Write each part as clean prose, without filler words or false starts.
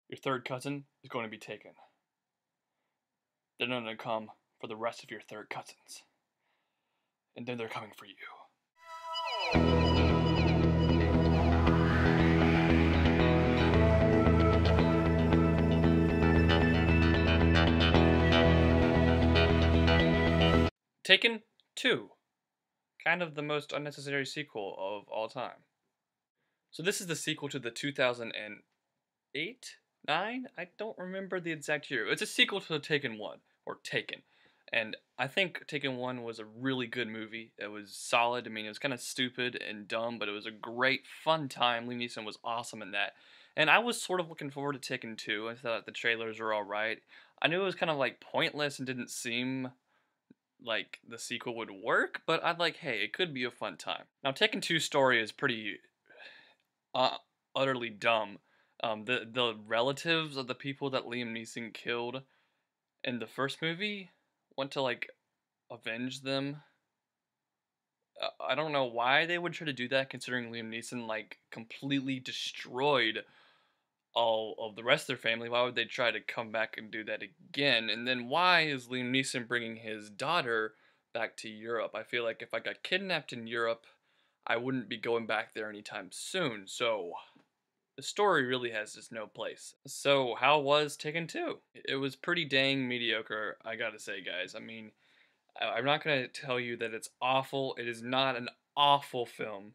Your third cousin is going to be taken. They're going to come for the rest of your third cousins. And then they're coming for you. Taken 2. Kind of the most unnecessary sequel of all time. So this is the sequel to the 2008? 9? I don't remember the exact year. It's a sequel to Taken 1, or Taken. And I think Taken 1 was a really good movie. It was solid. I mean, it was kind of stupid and dumb, but it was a great, fun time. Liam Neeson was awesome in that. And I was sort of looking forward to Taken 2. I thought the trailers were alright. I knew it was kind of like pointless and didn't seem like the sequel would work, but I'd like, hey, it could be a fun time. Now, Taken 2's story is pretty uh, utterly dumb. The relatives of the people that Liam Neeson killed in the first movie went to like avenge them. I don't know why they would try to do that, considering Liam Neeson like completely destroyed all of the rest of their family. Why would they try to come back and do that again? And then why is Liam Neeson bringing his daughter back to Europe? I feel like if I got kidnapped in Europe, I wouldn't be going back there anytime soon. So the story really has just no place. So how was Taken 2? It was pretty dang mediocre, I gotta say, guys. I mean, I'm not gonna tell you that it's awful. It is not an awful film,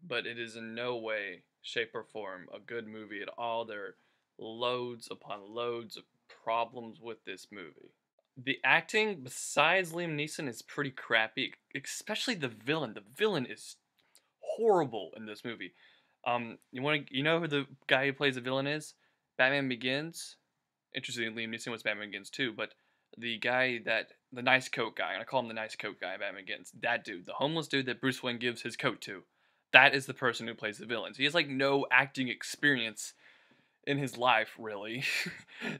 but it is in no way, shape, or form a good movie at all. There are loads upon loads of problems with this movie. The acting, besides Liam Neeson, is pretty crappy, especially the villain. The villain is horrible in this movie. You know who the guy who plays the villain is? Batman Begins. Interestingly, Liam Neeson was Batman Begins too, but the nice coat guy, and I call him the nice coat guy, Batman Begins. That dude, the homeless dude that Bruce Wayne gives his coat to, that is the person who plays the villain. So he has like no acting experience in his life, really.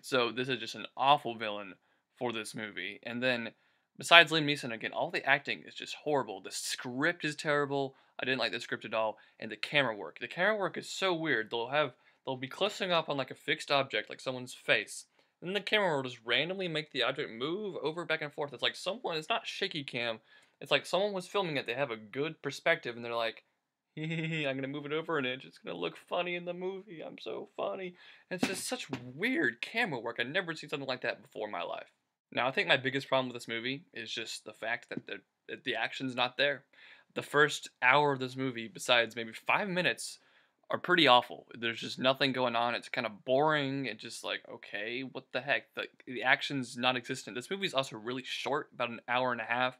So this is just an awful villain for this movie. And then, besides Liam Neeson, again, all the acting is just horrible. The script is terrible. I didn't like the script at all. And the camera work. The camera work is so weird. They'll be closing up on like a fixed object, like someone's face. And the camera will just randomly make the object move over back and forth. It's like it's not shaky cam. It's like someone was filming it. They have a good perspective, and they're like, I'm gonna move it over an inch. It's gonna look funny in the movie. I'm so funny. And it's just such weird camera work. I've never seen something like that before in my life. Now, I think my biggest problem with this movie is just the fact that the action's not there. The first hour of this movie, besides maybe 5 minutes, are pretty awful. There's just nothing going on. It's kind of boring. It's just like, okay, what the heck? The action's non existent. This movie's also really short, about an hour and a half.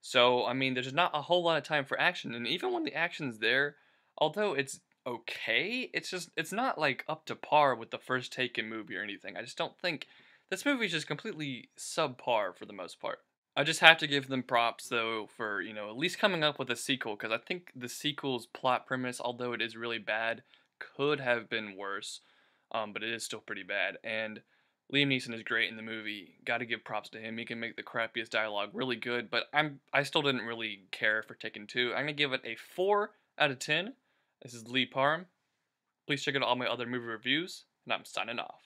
So, I mean, there's just not a whole lot of time for action. And even when the action's there, although it's okay, it's not like up to par with the first Taken movie or anything. I just don't think this movie's just completely subpar for the most part. I just have to give them props though for, at least coming up with a sequel, because I think the sequel's plot premise, although it is really bad, could have been worse. But it is still pretty bad. And Liam Neeson is great in the movie. Got to give props to him. He can make the crappiest dialogue really good. But I still didn't really care for Taken 2. I'm gonna give it a 4 out of 10. This is Lee Parham. Please check out all my other movie reviews, and I'm signing off.